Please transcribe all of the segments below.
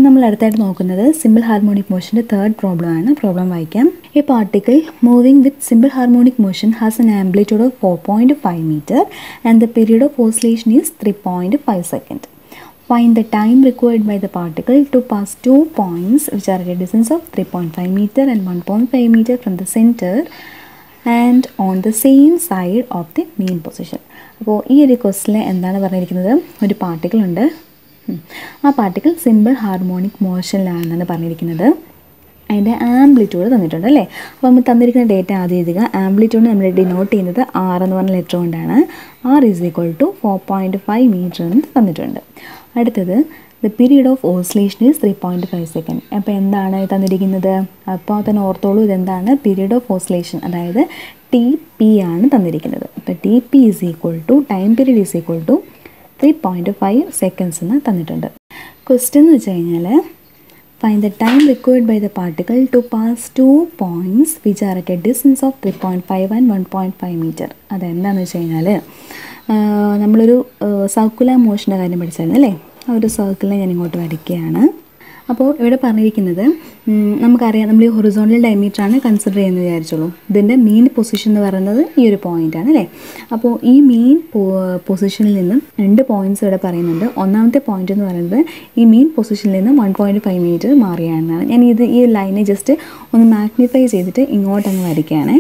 നമ്മൾ അടുത്തായിട്ട് നോക്കുന്നത് സിമ്പിൾ ഹാർമോണിക് മോഷൻ്റെ തേർഡ് പ്രോബ്ലം ആണ്. പ്രോബ്ലം വായിക്കാം. A particle moving with simple harmonic motion has N amplitude of 4.5 meter and the period of oscillation is 3.5 seconds. Find the time required by the particle to pass 2 points which are at a distance of 3.5 meter and 1.5 meter from the center and on the same side of the mean position. അപ്പോൾ ഈ ഒരു ക്വസ്റ്റിൽ എന്താണ് പറഞ്ഞിരിക്കുന്നത്? ഒരു particle ഉണ്ട്. ആ particle simple harmonic മോഷനിലാണെന്നാണ് പറഞ്ഞിരിക്കുന്നത്. അതിൻ്റെ ആംപ്ലിറ്റ്യൂഡ് തന്നിട്ടുണ്ട് അല്ലേ. അപ്പോൾ നമ്മൾ തന്നിരിക്കുന്ന ഡേറ്റ ആദ്യം എഴുതുക. ആംപ്ലിറ്റ്യൂഡ് നമ്മൾ ഡിനോട്ട് ചെയ്യുന്നത് ആർ എന്ന് പറഞ്ഞ ലെറ്റർ കൊണ്ടാണ്. R is equal to 4.5 meter എന്ന് തന്നിട്ടുണ്ട്. അടുത്തത് the period of oscillation is 3.5 seconds. അപ്പോൾ എന്താണ് തന്നിരിക്കുന്നത്? അപ്പോൾ തന്നെ ഓർത്തോളൂ, ഇതെന്താണ്? പീരീഡ് ഓഫ് ഓസിലേഷൻ, അതായത് ടി പി ആണ് തന്നിരിക്കുന്നത്. അപ്പോൾ T P is equal to time period is equal to 3.5 seconds എന്ന് തന്നിട്ടുണ്ട്. ക്വസ്റ്റ്യൻ എന്ന് വെച്ച് കഴിഞ്ഞാൽ find the time required by the particle to pass 2 points which are at a distance of 3.5 and 1.5 meter. അതെന്താണെന്ന് വെച്ച് കഴിഞ്ഞാൽ നമ്മളൊരു സർക്കുലർ മോഷൻ്റെ കാര്യം പഠിച്ചായിരുന്നു അല്ലേ. ആ ഒരു സർക്കിളിനെ ഞാൻ ഇങ്ങോട്ട് വരയ്ക്കുകയാണ്. അപ്പോൾ ഇവിടെ പറഞ്ഞിരിക്കുന്നത് നമുക്കറിയാം, നമ്മൾ ഈ ഹൊറിസോണ്ടൽ ഡയമീറ്ററാണ് കൺസിഡർ ചെയ്യുന്നത് വിചാരിച്ചോളൂ. ഇതിൻ്റെ മീൻ പൊസിഷൻ എന്ന് പറയുന്നത് ഈ ഒരു പോയിൻ്റാണ് അല്ലേ. അപ്പോൾ ഈ മീൻ പൊസിഷനിൽ നിന്നും 2 points ഇവിടെ പറയുന്നുണ്ട്. ഒന്നാമത്തെ പോയിൻ്റ് എന്ന് പറയുന്നത് ഈ മീൻ പൊസിഷനിൽ നിന്നും 1.5 meter മാറിയാണെന്നാണ്. ഞാൻ ഈ ലൈനെ ജസ്റ്റ് ഒന്ന് മാഗ്നിഫൈ ചെയ്തിട്ട് ഇങ്ങോട്ടങ്ങ് വരയ്ക്കുകയാണ്.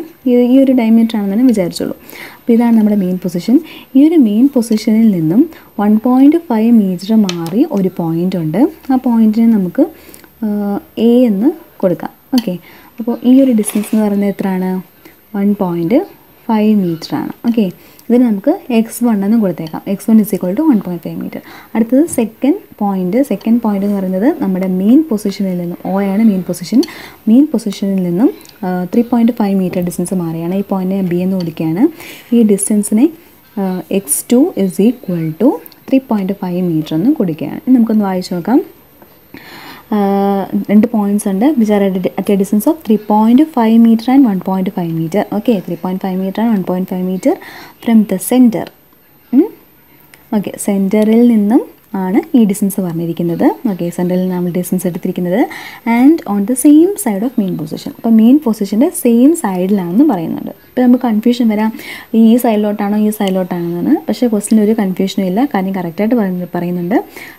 ഈ ഒരു ഡയമീറ്റർ ആണെന്ന് വിചാരിച്ചോളൂ. അപ്പോൾ ഇതാണ് നമ്മുടെ മെയിൻ പൊസിഷൻ. ഈ ഒരു മെയിൻ പൊസിഷനിൽ നിന്നും 1.5 meter മാറി ഒരു പോയിൻ്റ് ഉണ്ട്. ആ പോയിൻറ്റിന് നമുക്ക് എ എന്ന് കൊടുക്കാം. ഓക്കെ, അപ്പോൾ ഈ ഒരു ഡിസ്റ്റൻസ് എന്ന് പറയുന്നത് എത്രയാണ്? 1.5 meter ആണ്. ഓക്കെ, ഇതിന് നമുക്ക് x1 എന്ന് കൊടുത്തേക്കാം. x1 is equal to 1.5 meter. അടുത്തത് സെക്കൻഡ് പോയിൻ്റ് എന്ന് പറയുന്നത് നമ്മുടെ മെയിൻ പൊസിഷനിൽ നിന്നും, O ആണ് മെയിൻ പൊസിഷനിൽ നിന്നും 3.5 meter ഡിസ്റ്റൻസ് മാറിയാണ്. ഈ പോയിൻറ്റിനെ ബി എന്ന് വിളിക്കുകയാണ്. ഈ ഡിസ്റ്റൻസിനെ x2 is equal to 3.5 meter എന്ന് കൊടുക്കുകയാണ്. നമുക്കൊന്ന് വായിച്ചു നോക്കാം. 2 points ഉണ്ട് which are at a distance of 3.5 meter and 1.5 meter. Okay, 3.5 meter and 1.5 meter from the center. Okay, സെൻറ്ററിൽ നിന്നും ആണ് ഈ ഡിസ്റ്റൻസ് പറഞ്ഞിരിക്കുന്നത്. ഓക്കെ, സെൻറ്ററിൽ നിന്ന് നമ്മൾ ഡിസ്റ്റൻസ് എടുത്തിരിക്കുന്നത്. And on the same side of main position. അപ്പോൾ മെയിൻ പൊസിഷൻ്റെ സെയിം സൈഡിലാണെന്ന് പറയുന്നുണ്ട്. ഇപ്പോൾ നമുക്ക് കൺഫ്യൂഷൻ വരാം, ഈ സൈഡിലോട്ടാണോ ഈ സൈഡിലോട്ടാണെന്നാണ്. പക്ഷേ ക്വസ്റ്റിന് ഒരു കൺഫ്യൂഷനും ഇല്ല, കാര്യം കറക്റ്റായിട്ട് പറയുന്നുണ്ട്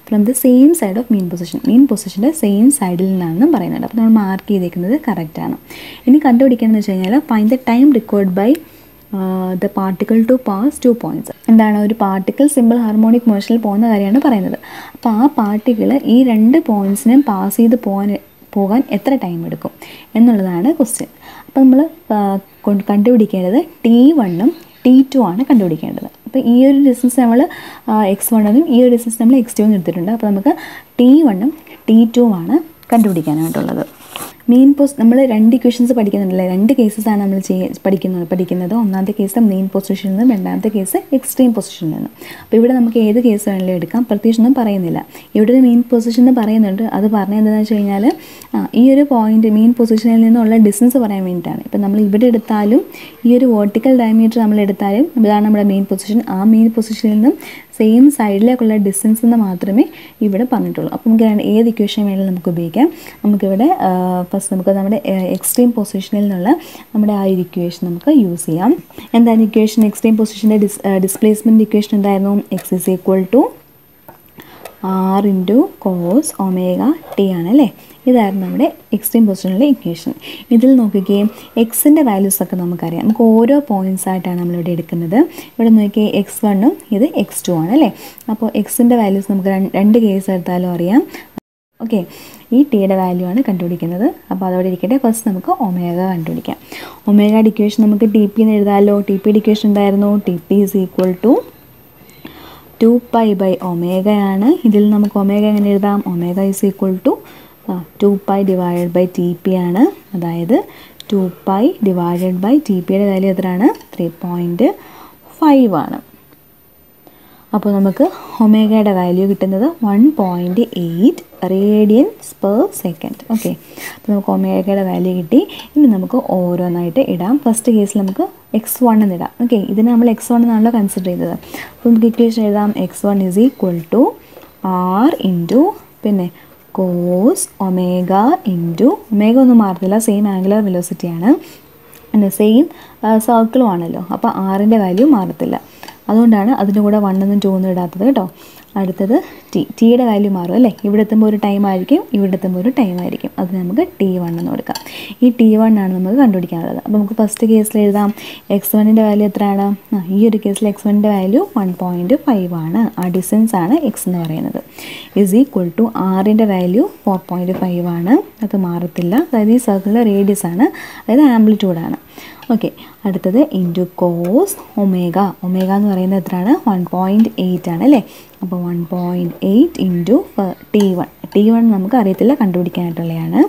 from the same side of main പൊസിഷൻ്റെ സെയിം സൈഡിൽ നിന്നാണെന്നും പറയുന്നുണ്ട്. അപ്പോൾ നമ്മൾ മാർക്ക് ചെയ്തേക്കുന്നത് കറക്റ്റാണ്. ഇനി കണ്ടുപിടിക്കുകയെന്ന് വെച്ച് കഴിഞ്ഞാൽ find the time required by the particle to pass 2 points. എന്താണ്? ഒരു പാർട്ടിക്കിൾ സിമ്പിൾ ഹാർമോണിക് മോഷനിൽ പോകുന്ന കാര്യമാണ് പറയുന്നത്. അപ്പോൾ ആ പാർട്ടിക്കിൾ ഈ 2 pointsനും പാസ് ചെയ്ത് പോകാൻ എത്ര ടൈം എടുക്കും എന്നുള്ളതാണ് ക്വസ്റ്റ്യൻ. അപ്പോൾ നമ്മൾ കണ്ടുപിടിക്കേണ്ടത് T1 T2 ആണ് കണ്ടുപിടിക്കേണ്ടത്. അപ്പോൾ ഈ ഒരു ഡിസ്റ്റൻസ് നമ്മൾ x1 എന്നും ഈ ഒരു ഡിസ്റ്റൻസ് നമ്മൾ x2 എന്നും എടുത്തിട്ടുണ്ട്. അപ്പോൾ നമുക്ക് T1 T2 ആണ് കണ്ടുപിടിക്കാനായിട്ടുള്ളത്. നമ്മൾ 2 ഇക്വേഷൻസ് പഠിക്കുന്നുണ്ടല്ലേ. 2 കേസസാണ് നമ്മൾ പഠിക്കുന്നത്. ഒന്നാമത്തെ കേസ് മെയിൻ പൊസിഷനിൽ നിന്നും, രണ്ടാമത്തെ കേസ് എക്സ്ട്രീം പൊസിഷനിൽ നിന്നും. അപ്പോൾ ഇവിടെ നമുക്ക് ഏത് കേസ് വേണമെങ്കിലും എടുക്കാം, പ്രത്യേകിച്ചൊന്നും പറയുന്നില്ല. ഇവിടെ ഒരു മെയിൻ പൊസിഷൻ എന്ന് പറയുന്നുണ്ട്. അത് പറഞ്ഞത് എന്താണെന്ന് വെച്ച് കഴിഞ്ഞാൽ ഈ ഒരു പോയിന്റ് മെയിൻ പൊസിഷനിൽ നിന്നുള്ള ഡിസ്റ്റൻസ് പറയാൻ വേണ്ടിയിട്ടാണ്. ഇപ്പം നമ്മൾ ഇവിടെ എടുത്താലും ഈ ഒരു വെർട്ടിക്കൽ ഡയമീറ്റർ നമ്മൾ എടുത്താലും ഇതാണ് നമ്മുടെ മെയിൻ പൊസിഷൻ. ആ മെയിൻ പൊസിഷനിൽ നിന്നും സെയിം സൈഡിലേക്കുള്ള ഡിസ്റ്റൻസ് എന്ന് മാത്രമേ ഇവിടെ പറഞ്ഞിട്ടുള്ളൂ. അപ്പോൾ നമുക്ക് ഏത് ഇക്വേഷൻ വേണമെങ്കിലും നമുക്ക് ഉപയോഗിക്കാം. നമുക്കിവിടെ ഫസ്റ്റ് നമുക്ക് നമ്മുടെ എക്സ്ട്രീം പൊസിഷനിൽ നിന്നുള്ള നമ്മുടെ ആ ഒരു ഇക്വേഷൻ നമുക്ക് യൂസ് ചെയ്യാം. എന്താണ് ഇക്വേഷൻ? എക്സ്ട്രീം പൊസിഷൻ്റെ ഡിസ്പ്ലേസ്മെൻറ്റ് ഇക്വേഷൻ എന്തായിരുന്നു? X is equal to r into cos omega t ആണല്ലേ. ഇതായിരുന്നു നമ്മുടെ എക്സ്ട്രീം പൊസിഷനിലെ ഇക്വേഷൻ. ഇതിൽ നോക്കുകയും എക്സിൻ്റെ വാല്യൂസൊക്കെ നമുക്കറിയാം. നമുക്ക് ഓരോ പോയിൻറ്റ്സ് ആയിട്ടാണ് നമ്മളിവിടെ എടുക്കുന്നത്. ഇവിടെ നോക്കിയേ x1 ഇത് x2 ആണല്ലേ. അപ്പോൾ എക്സിൻ്റെ വാല്യൂസ് നമുക്ക് 2 കേസ് എടുത്താലും അറിയാം. ഓക്കെ, ഈ ടിയുടെ വാല്യൂ ആണ് കണ്ടുപിടിക്കുന്നത്. അപ്പോൾ അതോടെ ഇരിക്കട്ടെ. ഫസ്റ്റ് നമുക്ക് ഒമേഗ കണ്ടുപിടിക്കാം. ഒമേഗയുടെ ഇക്വേഷൻ നമുക്ക് ടി പി എന്ന് എഴുതാമല്ലോ. ടി പിയുടെ ഇക്വേഷൻ എന്തായിരുന്നു? T P is equal to 2π by omega ആണ്. ഇതിൽ നമുക്ക് ഒമേഗ എങ്ങനെ എഴുതാം? Omega is equal to 2π divided by T P ആണ്. അതായത് 2π ഡിവൈഡഡ് ബൈ ടി പിയുടെ വാല്യൂ എത്രയാണ്? 3.5 ആണ്. അപ്പോൾ നമുക്ക് ഒമേഗയുടെ വാല്യൂ കിട്ടുന്നത് 1.8 റേഡിയൻസ് പെർ സെക്കൻഡ്. ഓക്കെ, അപ്പോൾ നമുക്ക് ഒമേഗയുടെ വാല്യൂ കിട്ടി. ഇനി നമുക്ക് ഓരോന്നായിട്ട് ഇടാം. ഫസ്റ്റ് കേസിൽ നമുക്ക് x1 എന്ന് ഇടാം. ഓക്കെ, ഇതിന് നമ്മൾ x1 എന്നാണല്ലോ കൺസിഡർ ചെയ്തത്. അപ്പോൾ നമുക്ക് ഇക്വേഷൻ എഴുതാം. x1 is equal to r into പിന്നെ കോസ് ഒമേഗ ഇൻറ്റു ഒമേഗ ഒന്നും മാറത്തില്ല, സെയിം ആംഗുലർ വെലോസിറ്റിയാണ്, പിന്നെ സെയിം സർക്കിളും ആണല്ലോ, അപ്പോൾ ആറിൻ്റെ വാല്യൂ മാറത്തില്ല. അതുകൊണ്ടാണ് അതിൻ്റെ കൂടെ 1 എന്നും 2 എന്നും ഇടാത്തത് കേട്ടോ. അടുത്തത് ടിയുടെ വാല്യൂ മാറും അല്ലേ, ഇവിടെ എത്തുമ്പോൾ ഒരു ടൈം ആയിരിക്കും, ഇവിടെ എത്തുമ്പോൾ ഒരു ടൈം ആയിരിക്കും, അത് നമുക്ക് T1 എന്ന് കൊടുക്കാം. ഈ T1 ആണ് നമുക്ക് കണ്ടുപിടിക്കാനുള്ളത്. അപ്പോൾ നമുക്ക് ഫസ്റ്റ് കേസിൽ എഴുതാം x1ൻ്റെ വാല്യൂ എത്രയാണ്, ഈ ഒരു കേസിൽ x1ൻ്റെ വാല്യൂ 1.5 ആണ്, ആ ഡിസ്റ്റൻസ് ആണ് x എന്ന് പറയുന്നത്, ഇസ് ഈക്വൽ ടു ആറിൻ്റെ വാല്യൂ 4.5 ആണ്, അത് മാറത്തില്ല, അതായത് ഈ സർക്കിളിൻ്റെ റേഡിയസ് ആണ്, അതായത് ആംപ്ലിറ്റ്യൂഡാണ്. ഓക്കെ, അടുത്തത് ഇൻറ്റു കോസ് ഒമേഗ, ഒമേഗ എന്ന് പറയുന്നത് എത്രയാണ്, 1.8 ആണ് അല്ലേ, അപ്പോൾ 1.8 ഇൻറ്റു T1 നമുക്ക് അറിയത്തില്ല, കണ്ടുപിടിക്കാനായിട്ടുള്ളതാണ്,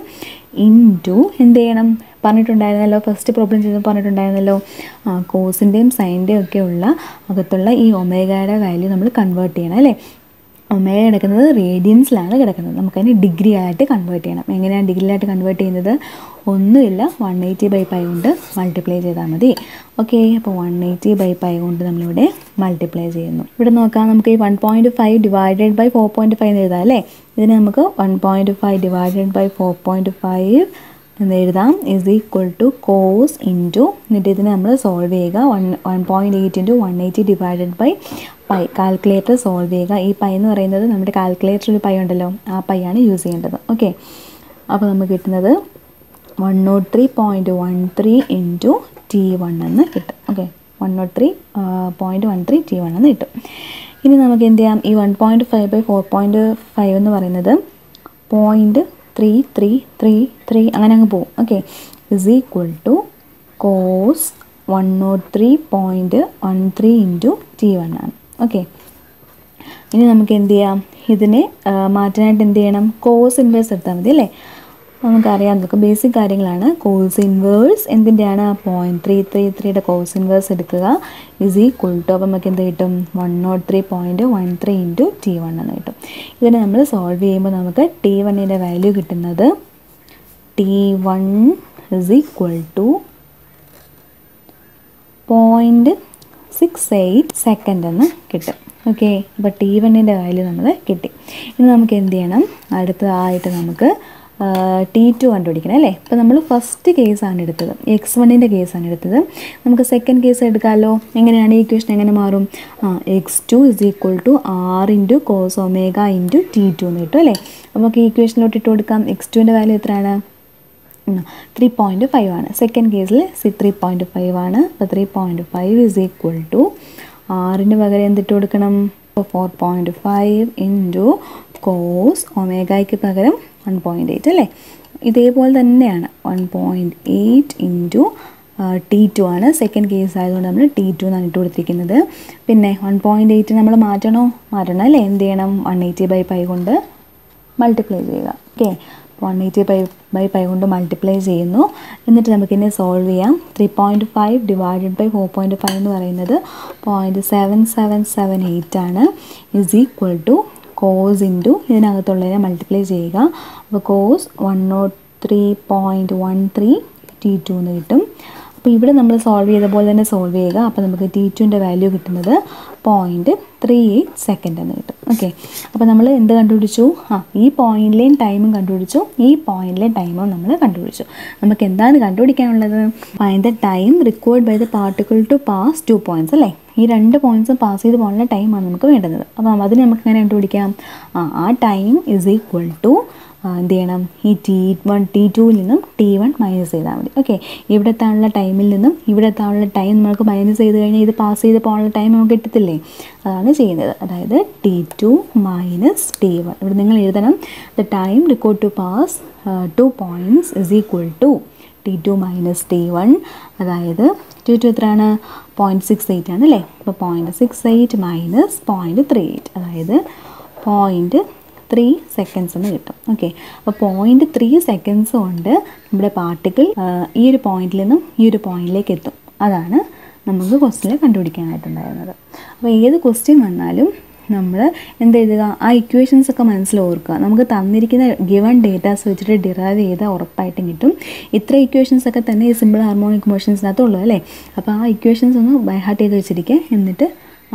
ഇൻറ്റു എന്ത് ചെയ്യണം പറഞ്ഞിട്ടുണ്ടായിരുന്നല്ലോ, ഫസ്റ്റ് പ്രോബ്ലം ചെയ്ത് പറഞ്ഞിട്ടുണ്ടായിരുന്നല്ലോ, കോസിൻ്റെയും സൈൻ്റെയും ഒക്കെ ഉള്ള അകത്തുള്ള ഈ ഒമേഗയുടെ വാല്യൂ നമ്മൾ കൺവേർട്ട് ചെയ്യണം അല്ലേ. ഒമേഗ കിടക്കുന്നത് റേഡിയൻസിലാണ് കിടക്കുന്നത്, നമുക്കതിന് ഡിഗ്രി ആയിട്ട് കൺവേർട്ട് ചെയ്യണം. എങ്ങനെയാണ് ഡിഗ്രിയിലായിട്ട് കൺവേർട്ട് ചെയ്യുന്നത്, ഒന്നുമില്ല 180/π കൊണ്ട് മൾട്ടിപ്ലൈ ചെയ്താൽ മതി. ഓക്കെ, അപ്പോൾ 180/π കൊണ്ട് നമ്മളിവിടെ മൾട്ടിപ്ലൈ ചെയ്യുന്നു. ഇവിടെ നോക്കാം, നമുക്ക് ഈ 1.5 ഡിവൈഡഡ് ബൈ 4.5 എന്ന് എഴുതാം അല്ലേ. ഇതിന് നമുക്ക് 1.5 ഡിവൈഡഡ് ബൈ 4.5 എന്ന് എഴുതാം, is equal to cos into, എന്നിട്ട് ഇതിന് നമ്മൾ സോൾവ് ചെയ്യുക, 1.8 into 180 divided by pi, calculator solve ചെയ്യുക. ഈ പൈ എന്ന് പറയുന്നത് നമ്മുടെ കാൽക്കുലേറ്റർ ഒരു പൈ ഉണ്ടല്ലോ, ആ പൈ ആണ് യൂസ് ചെയ്യേണ്ടത്. ഓക്കെ, അപ്പോൾ നമുക്ക് കിട്ടുന്നത് 103.13 ഇൻറ്റു T1 എന്ന് കിട്ടും. ഓക്കെ, 103.13 T1 എന്ന് കിട്ടും. ഇനി നമുക്ക് എന്ത് ചെയ്യാം, ഈ 1.5/4.5 എന്ന് പറയുന്നത് 0.3333 അങ്ങനെ അങ്ങ് പോകും. Okay, is equal to cos 103.13 into T1 ആണ്. ഓക്കെ, ഇനി നമുക്ക് എന്ത് ചെയ്യാം, ഇതിനെ മാറ്റാനായിട്ട് എന്ത് ചെയ്യണം, കോസ് ഇൻവേഴ്സ് എടുത്താൽ മതി അല്ലേ. നമുക്കറിയാം, നമുക്ക് ബേസിക് കാര്യങ്ങളാണ്. കോസ് ഇൻവേഴ്സ് എന്തിൻ്റെയാണ്, 0.333യുടെ കോസ് ഇൻവേഴ്സ് എടുക്കുക, ഇസ് ഈക്വൽ ടു, അപ്പോൾ നമുക്ക് എന്ത് കിട്ടും, 103.13 ഇൻറ്റു T1 എന്ന് കിട്ടും. ഇതിനെ നമ്മൾ സോൾവ് ചെയ്യുമ്പോൾ നമുക്ക് T1ൻ്റെ വാല്യൂ കിട്ടുന്നത് T1 is equal to 0.68 second എന്ന് കിട്ടും. ഓക്കെ, അപ്പോൾ T1ൻ്റെ വാല്യൂ നമ്മൾ കിട്ടി. ഇനി നമുക്ക് എന്ത് ചെയ്യണം, അടുത്തതായിട്ട് നമുക്ക് T2 കണ്ടുപിടിക്കണം അല്ലേ. ഇപ്പോൾ നമ്മൾ ഫസ്റ്റ് കേസാണ് എടുത്തത്, x1ൻ്റെ കേസാണ് എടുത്തത്. നമുക്ക് സെക്കൻഡ് കേസ് എടുക്കാമല്ലോ. എങ്ങനെയാണ് ഈ ഇക്വേഷൻ എങ്ങനെ മാറും, x2 is equal to r into cos omega into T2 എന്ന് കിട്ടും അല്ലേ. നമുക്ക് ഈ ഇക്വേഷനിലോട്ട് ഇട്ട് കൊടുക്കാം. x2ൻ്റെ വാല്യൂ എത്രയാണ്, 3.5 ആണ്. സെക്കൻഡ് കേസിൽ 3.5 ആണ്. അപ്പോൾ 3.5 ഇസ് ഈക്വൽ ടു ആറിന് പകരം എന്തിട്ട് കൊടുക്കണം, 4.5 ഇൻറ്റു കോസ് ഒമേഗയ്ക്ക് പകരം 1.8 അല്ലേ. ഇതേപോലെ തന്നെയാണ് 1.8 ഇൻറ്റു T2 ആണ്. സെക്കൻഡ് കേസ് ആയതുകൊണ്ട് നമ്മൾ T2 എന്നാണ് ഇട്ട് കൊടുത്തിരിക്കുന്നത്. പിന്നെ 1.8 നമ്മൾ മാറ്റണം അല്ലേ. എന്ത് ചെയ്യണം, 180/π കൊണ്ട് മൾട്ടിപ്ലൈ ചെയ്യുക. ഓക്കെ, 180/π കൊണ്ട് മൾട്ടിപ്ലൈ ചെയ്യുന്നു. എന്നിട്ട് നമുക്കിന്നെ സോൾവ് ചെയ്യാം. 3.5 ഡിവൈഡഡ് ബൈ 4.5 എന്ന് പറയുന്നത് 0.7778 ആണ്. Is equal to cos into ഇതിനകത്തുള്ളതിനെ മൾട്ടിപ്ലൈ ചെയ്യുക. അപ്പോൾ കോസ് 103.13 T2 എന്ന് കിട്ടും. അപ്പോൾ ഇവിടെ നമ്മൾ സോൾവ് ചെയ്ത പോലെ തന്നെ സോൾവ് ചെയ്യുക. അപ്പോൾ നമുക്ക് T2ൻ്റെ വാല്യൂ കിട്ടുന്നത് 0.38 സെക്കൻഡ് എന്ന് കിട്ടും. ഓക്കെ, അപ്പോൾ നമ്മൾ എന്ത് കണ്ടുപിടിച്ചു, ഈ പോയിന്റിലെയും ടൈമും കണ്ടുപിടിച്ചു, ഈ പോയിന്റിലെ ടൈമും നമ്മൾ കണ്ടുപിടിച്ചു. നമുക്ക് എന്താണ് കണ്ടുപിടിക്കാനുള്ളത്, find the time required by the particle to pass 2 points അല്ലേ. ഈ 2 പോയിന്റ്സും പാസ് ചെയ്ത് പോകാനുള്ള ടൈമാണ് നമുക്ക് വേണ്ടുന്നത്. അപ്പോൾ അതിന് നമുക്ക് എങ്ങനെ കണ്ടുപിടിക്കാം, ആ ടൈം ഇസ് ഈക്വൽ ടു എന്ത് ചെയ്യണം, ഈ T2ൽ നിന്നും T1 മൈനസ് ചെയ്താൽ മതി. ഓക്കെ, ഇവിടെ എത്താനുള്ള ടൈമിൽ നിന്നും ഇവിടെ എത്താനുള്ള ടൈം നമുക്ക് മൈനസ് ചെയ്ത് കഴിഞ്ഞാൽ ഇത് പാസ് ചെയ്ത് പോകാനുള്ള ടൈം നമുക്ക് കിട്ടത്തില്ലേ, അതാണ് ചെയ്യുന്നത്. അതായത് T2 മൈനസ് T1. ഇവിടെ നിങ്ങൾ എഴുതണം, the time required to pass 2 points is equal to T2 minus T1. അതായത് T2 എത്രയാണ്, 0.68 ആണ് അല്ലേ. അപ്പോൾ 0.68 മൈനസ് 0.38, അതായത് 0.3 സെക്കൻഡ്സ് എന്ന് കിട്ടും. ഓക്കെ, അപ്പോൾ 0.3 സെക്കൻഡ്സ് കൊണ്ട് നമ്മുടെ പാർട്ടിക്കിൾ ഈ ഒരു പോയിന്റിൽ നിന്നും ഈ ഒരു പോയിന്റിലേക്ക് എത്തും. അതാണ് നമുക്ക് ക്വസ്റ്റ്യനിൽ കണ്ടുപിടിക്കാനായിട്ടുണ്ടായിരുന്നത്. അപ്പോൾ ഏത് ക്വസ്റ്റ്യൻ വന്നാലും നമ്മൾ എന്തെഴുതുക, ആ ഇക്വേഷൻസ് ഒക്കെ മനസ്സിൽ ഓർക്കുക. നമുക്ക് തന്നിരിക്കുന്ന ഗിവൺ ഡേറ്റാസ് വെച്ചിട്ട് ഡിറൈവ് ചെയ്താൽ ഉറപ്പായിട്ടും കിട്ടും. ഇത്ര ഇക്വേഷൻസ് ഒക്കെ തന്നെ ഈ സിമ്പിൾ ഹാർമോണിക് മോഷൻസിനകത്തുള്ളൂ അല്ലേ. അപ്പോൾ ആ ഇക്വേഷൻസ് ഒന്ന് ബൈ ഹാർട്ട് ചെയ്ത് വെച്ചിരിക്കുക. എന്നിട്ട്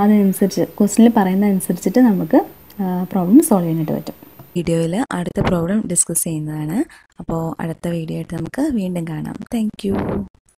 അതനുസരിച്ച് ക്വസ്റ്റ്യനിൽ പറയുന്നതനുസരിച്ചിട്ട് നമുക്ക് പ്രോബ്ലം സോൾവ് ചെയ്യാനായിട്ട് പറ്റും. വീഡിയോയിൽ അടുത്ത പ്രോബ്ലം ഡിസ്കസ് ചെയ്യുന്നതാണ്. അപ്പോൾ അടുത്ത വീഡിയോ ആയിട്ട് നമുക്ക് വീണ്ടും കാണാം. Thank you.